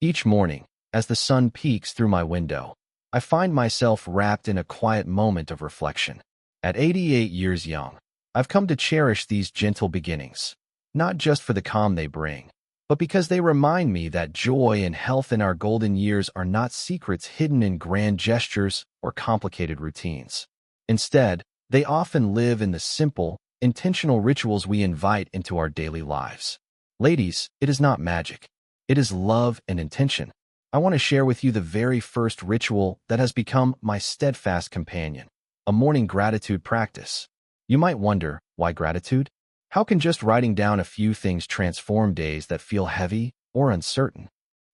Each morning, as the sun peeks through my window, I find myself wrapped in a quiet moment of reflection. At 88 years young, I've come to cherish these gentle beginnings, not just for the calm they bring, but because they remind me that joy and health in our golden years are not secrets hidden in grand gestures or complicated routines. Instead, they often live in the simple, intentional rituals we invite into our daily lives. Ladies, it is not magic. It is love and intention. I want to share with you the very first ritual that has become my steadfast companion, a morning gratitude practice. You might wonder, why gratitude? How can just writing down a few things transform days that feel heavy or uncertain?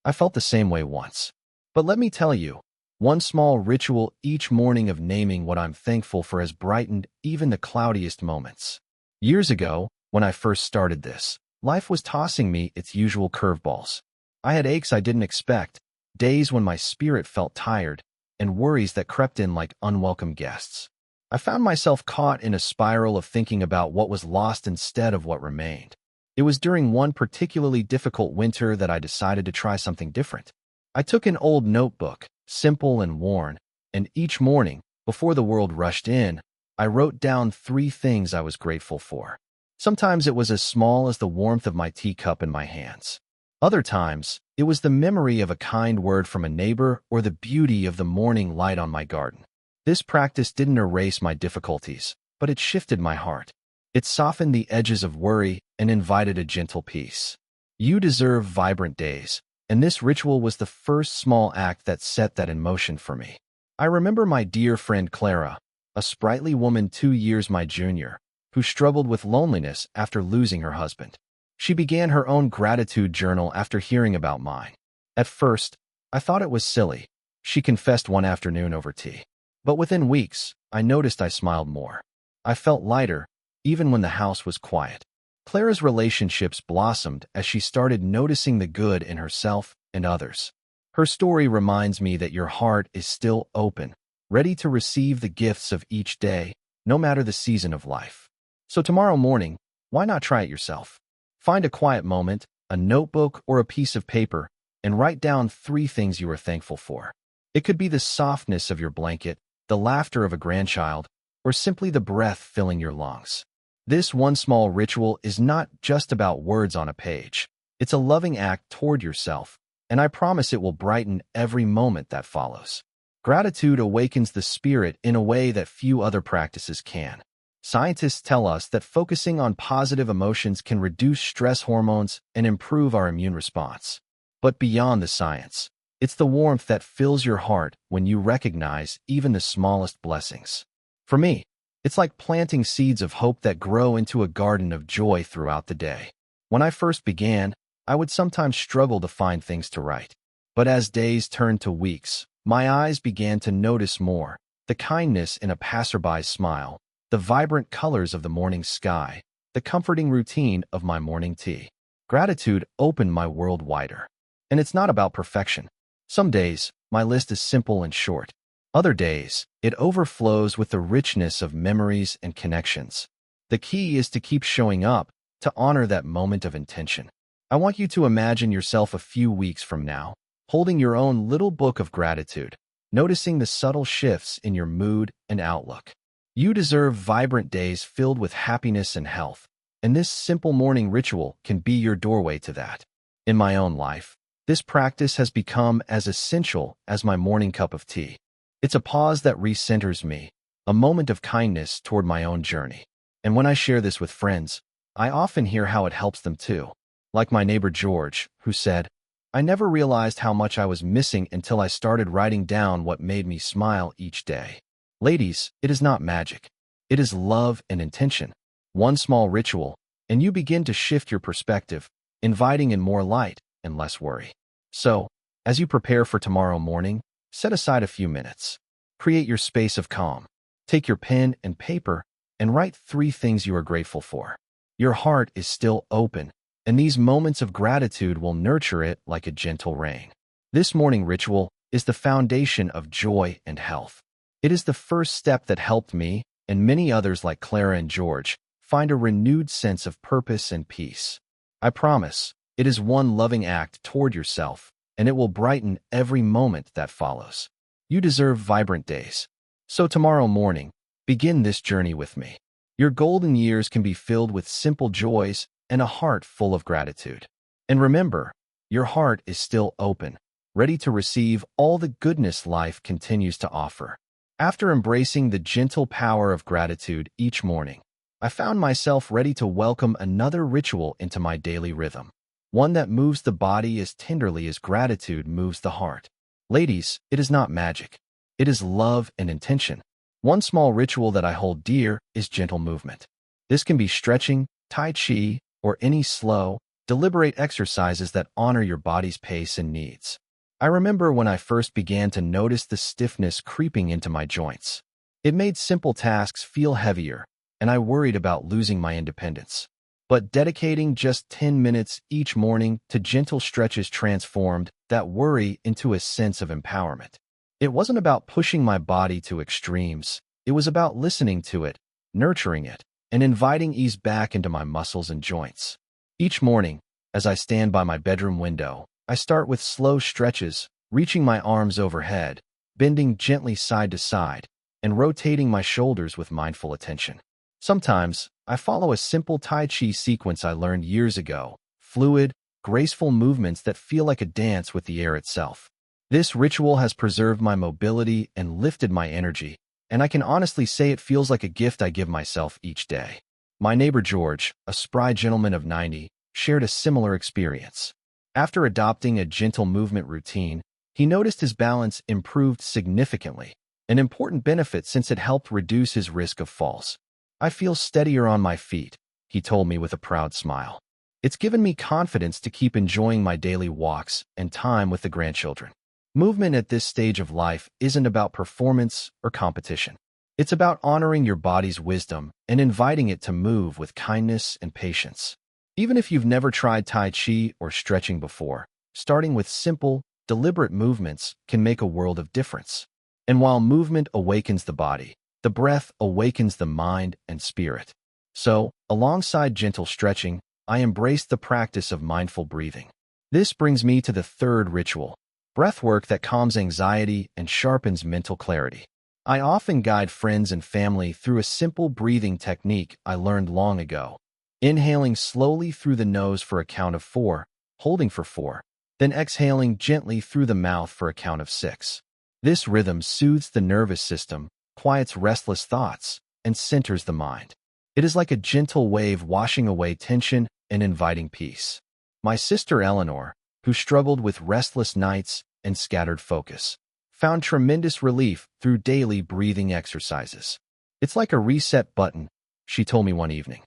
I felt the same way once. But let me tell you, one small ritual each morning of naming what I'm thankful for has brightened even the cloudiest moments. Years ago, when I first started this, life was tossing me its usual curveballs. I had aches I didn't expect, days when my spirit felt tired, and worries that crept in like unwelcome guests. I found myself caught in a spiral of thinking about what was lost instead of what remained. It was during one particularly difficult winter that I decided to try something different. I took an old notebook, simple and worn, and each morning, before the world rushed in, I wrote down 3 things I was grateful for. Sometimes it was as small as the warmth of my teacup in my hands. Other times, it was the memory of a kind word from a neighbor or the beauty of the morning light on my garden. This practice didn't erase my difficulties, but it shifted my heart. It softened the edges of worry and invited a gentle peace. You deserve vibrant days, and this ritual was the first small act that set that in motion for me. I remember my dear friend Clara, a sprightly woman 2 years my junior, who struggled with loneliness after losing her husband. She began her own gratitude journal after hearing about mine. At first, I thought it was silly, she confessed one afternoon over tea. But within weeks, I noticed I smiled more. I felt lighter, even when the house was quiet. Clara's relationships blossomed as she started noticing the good in herself and others. Her story reminds me that your heart is still open, ready to receive the gifts of each day, no matter the season of life. So tomorrow morning, why not try it yourself? Find a quiet moment, a notebook or a piece of paper, and write down 3 things you are thankful for. It could be the softness of your blanket, the laughter of a grandchild, or simply the breath filling your lungs. This one small ritual is not just about words on a page. It's a loving act toward yourself, and I promise it will brighten every moment that follows. Gratitude awakens the spirit in a way that few other practices can. Scientists tell us that focusing on positive emotions can reduce stress hormones and improve our immune response. But beyond the science, it's the warmth that fills your heart when you recognize even the smallest blessings. For me, it's like planting seeds of hope that grow into a garden of joy throughout the day. When I first began, I would sometimes struggle to find things to write. But as days turned to weeks, my eyes began to notice more: the kindness in a passerby's smile, the vibrant colors of the morning sky, the comforting routine of my morning tea. Gratitude opened my world wider. And it's not about perfection. Some days, my list is simple and short. Other days, it overflows with the richness of memories and connections. The key is to keep showing up, to honor that moment of intention. I want you to imagine yourself a few weeks from now, holding your own little book of gratitude, noticing the subtle shifts in your mood and outlook. You deserve vibrant days filled with happiness and health, and this simple morning ritual can be your doorway to that. In my own life, this practice has become as essential as my morning cup of tea. It's a pause that recenters me, a moment of kindness toward my own journey. And when I share this with friends, I often hear how it helps them too. Like my neighbor George, who said, "I never realized how much I was missing until I started writing down what made me smile each day." Ladies, it is not magic. It is love and intention. One small ritual, and you begin to shift your perspective, inviting in more light and less worry. So, as you prepare for tomorrow morning, set aside a few minutes. Create your space of calm. Take your pen and paper and write 3 things you are grateful for. Your heart is still open, and these moments of gratitude will nurture it like a gentle rain. This morning ritual is the foundation of joy and health. It is the first step that helped me, and many others like Clara and George, find a renewed sense of purpose and peace. I promise, it is one loving act toward yourself, and it will brighten every moment that follows. You deserve vibrant days. So tomorrow morning, begin this journey with me. Your golden years can be filled with simple joys and a heart full of gratitude. And remember, your heart is still open, ready to receive all the goodness life continues to offer. After embracing the gentle power of gratitude each morning, I found myself ready to welcome another ritual into my daily rhythm, one that moves the body as tenderly as gratitude moves the heart. Ladies, it is not magic. It is love and intention. One small ritual that I hold dear is gentle movement. This can be stretching, Tai Chi, or any slow, deliberate exercises that honor your body's pace and needs. I remember when I first began to notice the stiffness creeping into my joints. It made simple tasks feel heavier, and I worried about losing my independence. But dedicating just 10 minutes each morning to gentle stretches transformed that worry into a sense of empowerment. It wasn't about pushing my body to extremes. It was about listening to it, nurturing it, and inviting ease back into my muscles and joints. Each morning, as I stand by my bedroom window, I start with slow stretches, reaching my arms overhead, bending gently side to side, and rotating my shoulders with mindful attention. Sometimes, I follow a simple Tai Chi sequence I learned years ago, fluid, graceful movements that feel like a dance with the air itself. This ritual has preserved my mobility and lifted my energy, and I can honestly say it feels like a gift I give myself each day. My neighbor George, a spry gentleman of 90, shared a similar experience. After adopting a gentle movement routine, he noticed his balance improved significantly, an important benefit since it helped reduce his risk of falls. I feel steadier on my feet, he told me with a proud smile. It's given me confidence to keep enjoying my daily walks and time with the grandchildren. Movement at this stage of life isn't about performance or competition. It's about honoring your body's wisdom and inviting it to move with kindness and patience. Even if you've never tried Tai Chi or stretching before, starting with simple, deliberate movements can make a world of difference. And while movement awakens the body, the breath awakens the mind and spirit. So, alongside gentle stretching, I embrace the practice of mindful breathing. This brings me to the third ritual, breath work that calms anxiety and sharpens mental clarity. I often guide friends and family through a simple breathing technique I learned long ago. Inhaling slowly through the nose for a count of 4, holding for 4, then exhaling gently through the mouth for a count of 6. This rhythm soothes the nervous system, quiets restless thoughts, and centers the mind. It is like a gentle wave washing away tension and inviting peace. My sister Eleanor, who struggled with restless nights and scattered focus, found tremendous relief through daily breathing exercises. It's like a reset button, she told me one evening.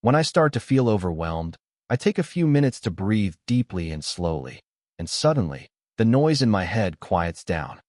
When I start to feel overwhelmed, I take a few minutes to breathe deeply and slowly, and suddenly, the noise in my head quiets down.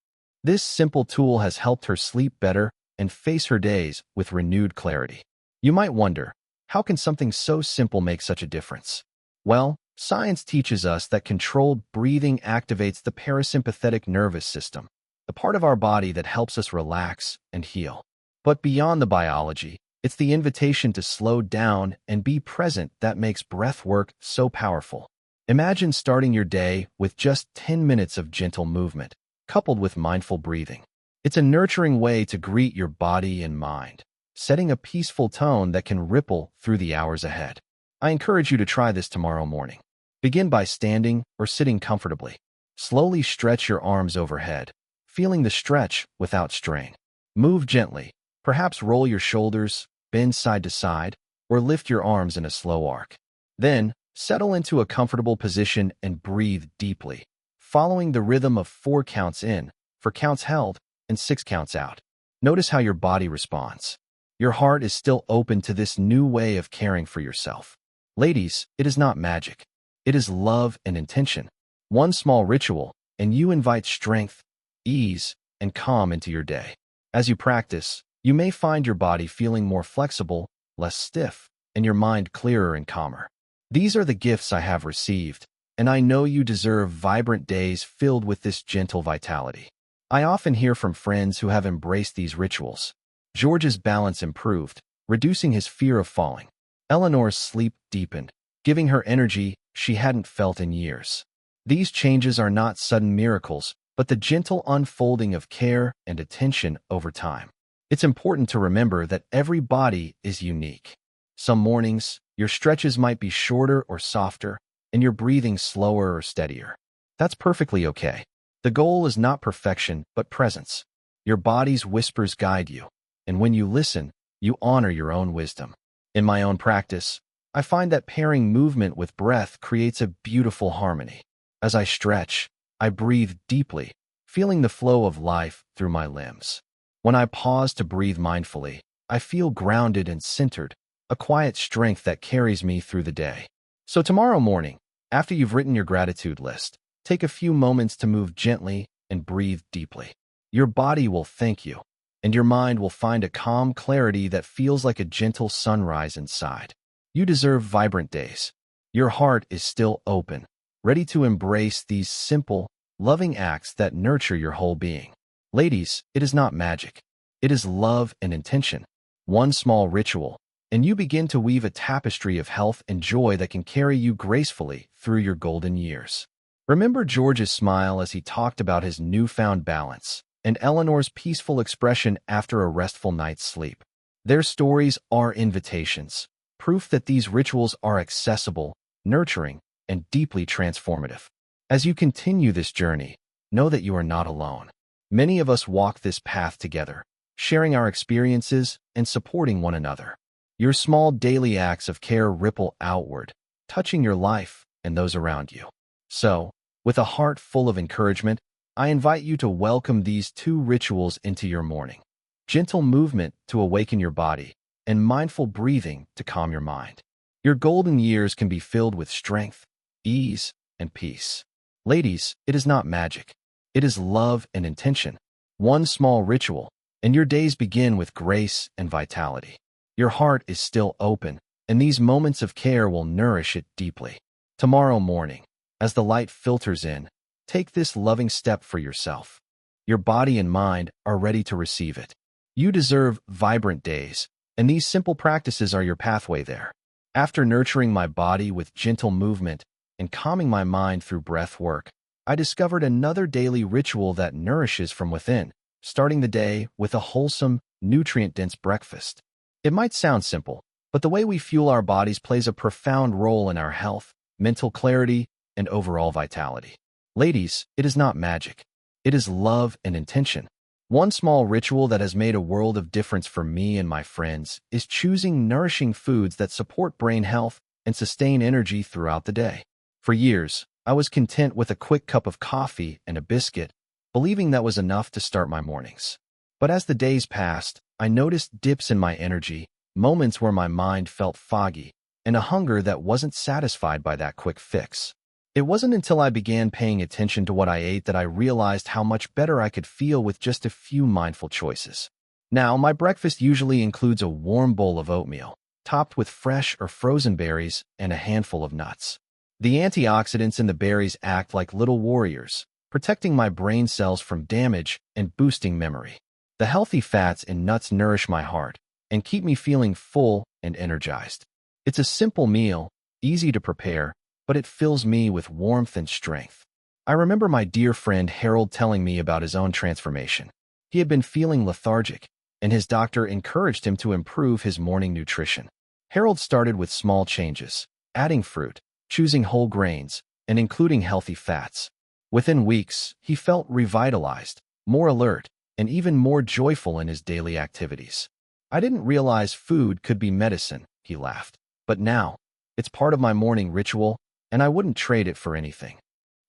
This simple tool has helped her sleep better and face her days with renewed clarity. You might wonder, how can something so simple make such a difference? Well, science teaches us that controlled breathing activates the parasympathetic nervous system, the part of our body that helps us relax and heal. But beyond the biology, it's the invitation to slow down and be present that makes breath work so powerful. Imagine starting your day with just 10 minutes of gentle movement, coupled with mindful breathing. It's a nurturing way to greet your body and mind, setting a peaceful tone that can ripple through the hours ahead. I encourage you to try this tomorrow morning. Begin by standing or sitting comfortably. Slowly stretch your arms overhead, feeling the stretch without strain. Move gently, perhaps roll your shoulders, bend side to side, or lift your arms in a slow arc. Then, settle into a comfortable position and breathe deeply, following the rhythm of 4 counts in, 4 counts held, and 6 counts out. Notice how your body responds. Your heart is still open to this new way of caring for yourself. Ladies, it is not magic. It is love and intention. One small ritual, and you invite strength, ease, and calm into your day. As you practice, you may find your body feeling more flexible, less stiff, and your mind clearer and calmer. These are the gifts I have received, and I know you deserve vibrant days filled with this gentle vitality. I often hear from friends who have embraced these rituals. George's balance improved, reducing his fear of falling. Eleanor's sleep deepened, giving her energy she hadn't felt in years. These changes are not sudden miracles, but the gentle unfolding of care and attention over time. It's important to remember that every body is unique. Some mornings, your stretches might be shorter or softer, and your breathing slower or steadier. That's perfectly okay. The goal is not perfection, but presence. Your body's whispers guide you, and when you listen, you honor your own wisdom. In my own practice, I find that pairing movement with breath creates a beautiful harmony. As I stretch, I breathe deeply, feeling the flow of life through my limbs. When I pause to breathe mindfully, I feel grounded and centered, a quiet strength that carries me through the day. So tomorrow morning, after you've written your gratitude list, take a few moments to move gently and breathe deeply. Your body will thank you, and your mind will find a calm clarity that feels like a gentle sunrise inside. You deserve vibrant days. Your heart is still open, ready to embrace these simple, loving acts that nurture your whole being. Ladies, it is not magic. It is love and intention. One small ritual, and you begin to weave a tapestry of health and joy that can carry you gracefully through your golden years. Remember George's smile as he talked about his newfound balance, and Eleanor's peaceful expression after a restful night's sleep. Their stories are invitations, proof that these rituals are accessible, nurturing, and deeply transformative. As you continue this journey, know that you are not alone. Many of us walk this path together, sharing our experiences and supporting one another. Your small daily acts of care ripple outward, touching your life and those around you. So, with a heart full of encouragement, I invite you to welcome these two rituals into your morning. Gentle movement to awaken your body, and mindful breathing to calm your mind. Your golden years can be filled with strength, ease, and peace. Ladies, it is not magic. It is love and intention. One small ritual, and your days begin with grace and vitality. Your heart is still open, and these moments of care will nourish it deeply. Tomorrow morning, as the light filters in, take this loving step for yourself. Your body and mind are ready to receive it. You deserve vibrant days, and these simple practices are your pathway there. After nurturing my body with gentle movement and calming my mind through breath work, I discovered another daily ritual that nourishes from within, starting the day with a wholesome, nutrient-dense breakfast. It might sound simple, but the way we fuel our bodies plays a profound role in our health, mental clarity, and overall vitality. Ladies, it is not magic. It is love and intention. One small ritual that has made a world of difference for me and my friends is choosing nourishing foods that support brain health and sustain energy throughout the day. For years, I was content with a quick cup of coffee and a biscuit, believing that was enough to start my mornings. But as the days passed, I noticed dips in my energy, moments where my mind felt foggy, and a hunger that wasn't satisfied by that quick fix. It wasn't until I began paying attention to what I ate that I realized how much better I could feel with just a few mindful choices. Now, my breakfast usually includes a warm bowl of oatmeal, topped with fresh or frozen berries and a handful of nuts. The antioxidants in the berries act like little warriors, protecting my brain cells from damage and boosting memory. The healthy fats in nuts nourish my heart and keep me feeling full and energized. It's a simple meal, easy to prepare, but it fills me with warmth and strength. I remember my dear friend Harold telling me about his own transformation. He had been feeling lethargic, and his doctor encouraged him to improve his morning nutrition. Harold started with small changes, adding fruit, choosing whole grains, and including healthy fats. Within weeks, he felt revitalized, more alert, and even more joyful in his daily activities. I didn't realize food could be medicine, he laughed. But now, it's part of my morning ritual, and I wouldn't trade it for anything.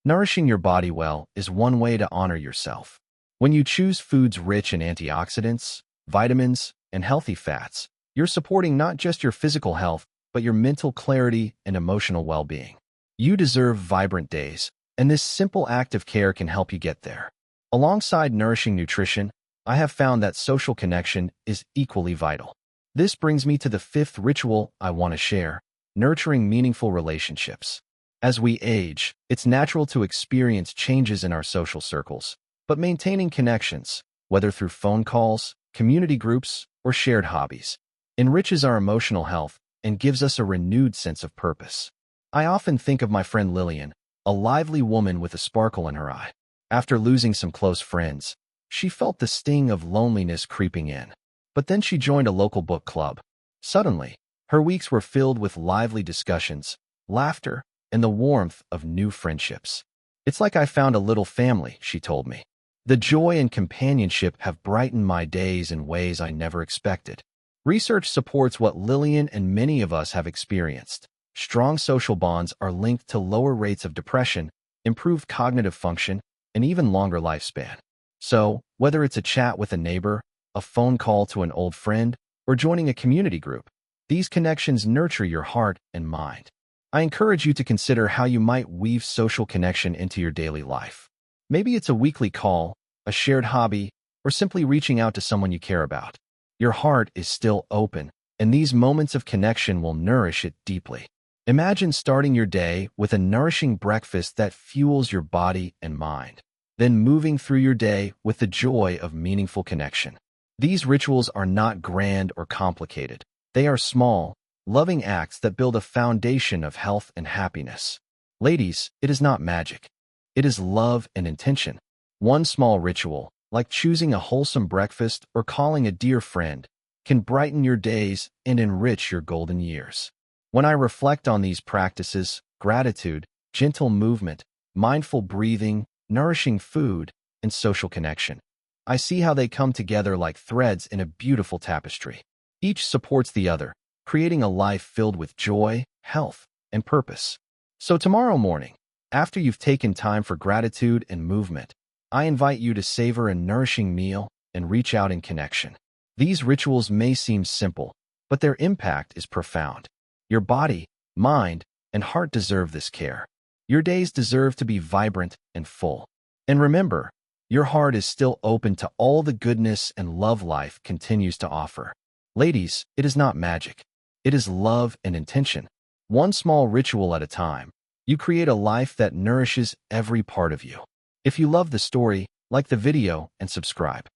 Nourishing your body well is one way to honor yourself. When you choose foods rich in antioxidants, vitamins, and healthy fats, you're supporting not just your physical health, but your mental clarity and emotional well-being. You deserve vibrant days, and this simple act of care can help you get there. Alongside nourishing nutrition, I have found that social connection is equally vital. This brings me to the fifth ritual I want to share: nurturing meaningful relationships. As we age, it's natural to experience changes in our social circles, but maintaining connections, whether through phone calls, community groups, or shared hobbies, enriches our emotional health and gives us a renewed sense of purpose. I often think of my friend Lillian, a lively woman with a sparkle in her eye. After losing some close friends, she felt the sting of loneliness creeping in. But then she joined a local book club. Suddenly, her weeks were filled with lively discussions, laughter, and the warmth of new friendships. "It's like I found a little family," she told me. "The joy and companionship have brightened my days in ways I never expected." Research supports what Lillian and many of us have experienced. Strong social bonds are linked to lower rates of depression, improved cognitive function, and even longer lifespan. So, whether it's a chat with a neighbor, a phone call to an old friend, or joining a community group, these connections nurture your heart and mind. I encourage you to consider how you might weave social connection into your daily life. Maybe it's a weekly call, a shared hobby, or simply reaching out to someone you care about. Your heart is still open, and these moments of connection will nourish it deeply. Imagine starting your day with a nourishing breakfast that fuels your body and mind, then moving through your day with the joy of meaningful connection. These rituals are not grand or complicated. They are small, loving acts that build a foundation of health and happiness. Ladies, it is not magic. It is love and intention. One small ritual, like choosing a wholesome breakfast or calling a dear friend, can brighten your days and enrich your golden years. When I reflect on these practices, gratitude, gentle movement, mindful breathing, nourishing food, and social connection, I see how they come together like threads in a beautiful tapestry. Each supports the other, creating a life filled with joy, health, and purpose. So tomorrow morning, after you've taken time for gratitude and movement, I invite you to savor a nourishing meal and reach out in connection. These rituals may seem simple, but their impact is profound. Your body, mind, and heart deserve this care. Your days deserve to be vibrant and full. And remember, your heart is still open to all the goodness and love life continues to offer. Ladies, it is not magic. It is love and intention. One small ritual at a time, you create a life that nourishes every part of you. If you love the story, like the video and subscribe.